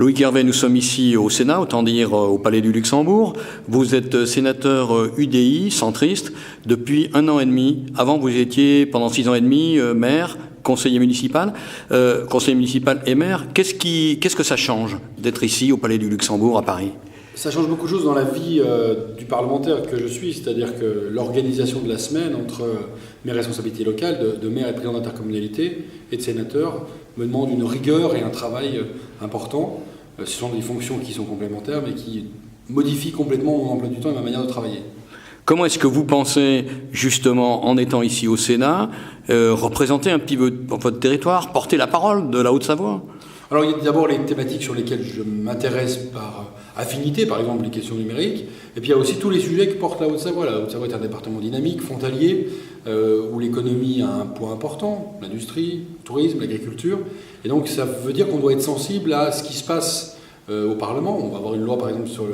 Loïc Hervé, nous sommes ici au Sénat, autant dire au Palais du Luxembourg. Vous êtes sénateur UDI, centriste, depuis 1 an et demi. Avant, vous étiez pendant 6 ans et demi maire, conseiller municipal et maire. Qu'est-ce que ça change d'être ici au Palais du Luxembourg à Paris ? Ça change beaucoup de choses dans la vie du parlementaire que je suis, c'est-à-dire que l'organisation de la semaine entre mes responsabilités locales de maire et de président d'intercommunalité et de sénateur me demande une rigueur et un travail important. Ce sont des fonctions qui sont complémentaires mais qui modifient complètement mon emploi du temps et ma manière de travailler. Comment est-ce que vous pensez, justement, en étant ici au Sénat, représenter un petit peu votre territoire, porter la parole de la Haute-Savoie ? Alors il y a d'abord les thématiques sur lesquelles je m'intéresse par affinité, par exemple les questions numériques, et puis il y a aussi tous les sujets que porte la Haute-Savoie. La Haute-Savoie est un département dynamique, frontalier, où l'économie a un poids important, l'industrie, le tourisme, l'agriculture, et donc ça veut dire qu'on doit être sensible à ce qui se passe au Parlement. On va avoir une loi par exemple sur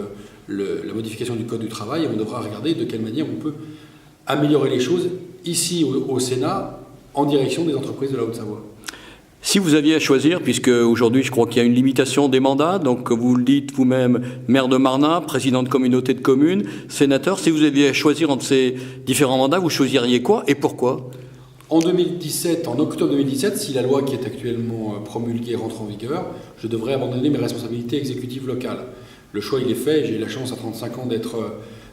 la modification du Code du travail, et on devra regarder de quelle manière on peut améliorer les choses ici au Sénat en direction des entreprises de la Haute-Savoie. Si vous aviez à choisir, puisque aujourd'hui je crois qu'il y a une limitation des mandats, donc vous le dites vous-même, maire de Marnat, président de communauté de communes, sénateur, si vous aviez à choisir entre ces différents mandats, vous choisiriez quoi et pourquoi ? En octobre 2017, si la loi qui est actuellement promulguée rentre en vigueur, je devrais abandonner mes responsabilités exécutives locales. Le choix il est fait, j'ai eu la chance à 35 ans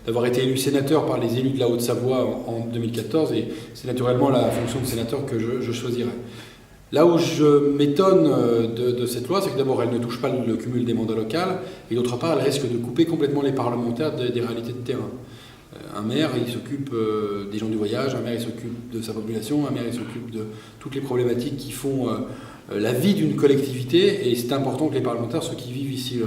d'avoir été élu sénateur par les élus de la Haute-Savoie en 2014 et c'est naturellement la fonction de sénateur que je choisirais. Là où je m'étonne de cette loi, c'est que d'abord elle ne touche pas le cumul des mandats locaux et d'autre part elle risque de couper complètement les parlementaires des réalités de terrain. Un maire il s'occupe des gens du voyage, un maire il s'occupe de sa population, un maire il s'occupe de toutes les problématiques qui font la vie d'une collectivité et c'est important que les parlementaires, ceux qui vivent ici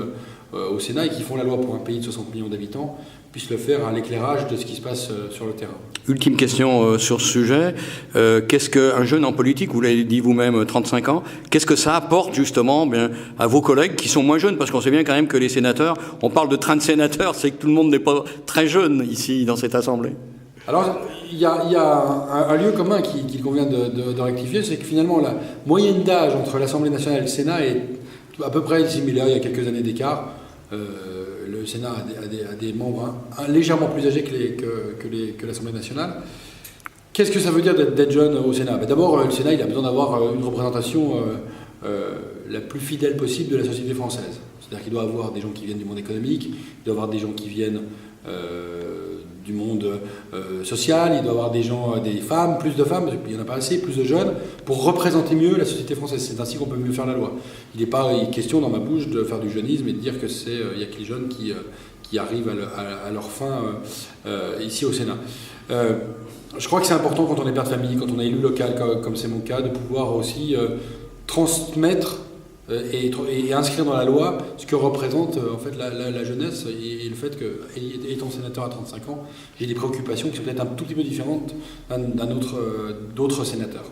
au Sénat et qui font la loi pour un pays de 60 millions d'habitants, puissent le faire à l'éclairage de ce qui se passe sur le terrain. Ultime question sur ce sujet. Qu'est-ce qu'un jeune en politique, vous l'avez dit vous-même, 35 ans, qu'est-ce que ça apporte justement à vos collègues qui sont moins jeunes ? Parce qu'on sait bien quand même que les sénateurs, on parle de train de sénateurs, c'est que tout le monde n'est pas très jeune ici dans cette assemblée. Alors, il y a un lieu commun qu'il convient de rectifier, c'est que finalement la moyenne d'âge entre l'Assemblée nationale et le Sénat est à peu près similaire, il y a quelques années d'écart. Le Sénat a des membres légèrement plus âgés que l'Assemblée nationale. Qu'est-ce que ça veut dire d'être jeune au Sénat ? D'abord, le Sénat il a besoin d'avoir une représentation la plus fidèle possible de la société française. C'est-à-dire qu'il doit avoir des gens qui viennent du monde économique, il doit avoir des gens qui viennent du monde social, il doit avoir des gens, des femmes, plus de femmes, il n'y en a pas assez, plus de jeunes, pour représenter mieux la société française. C'est ainsi qu'on peut mieux faire la loi. Il n'est pas question dans ma bouche de faire du jeunisme et de dire que il y a que les jeunes qui arrivent à leur fin ici au Sénat. Je crois que c'est important quand on est père de famille, quand on est élu local, comme c'est mon cas, de pouvoir aussi transmettre et inscrire dans la loi ce que représente en fait la jeunesse et le fait que, étant sénateur à 35 ans, j'ai des préoccupations qui sont peut-être un tout petit peu différentes d'autres sénateurs.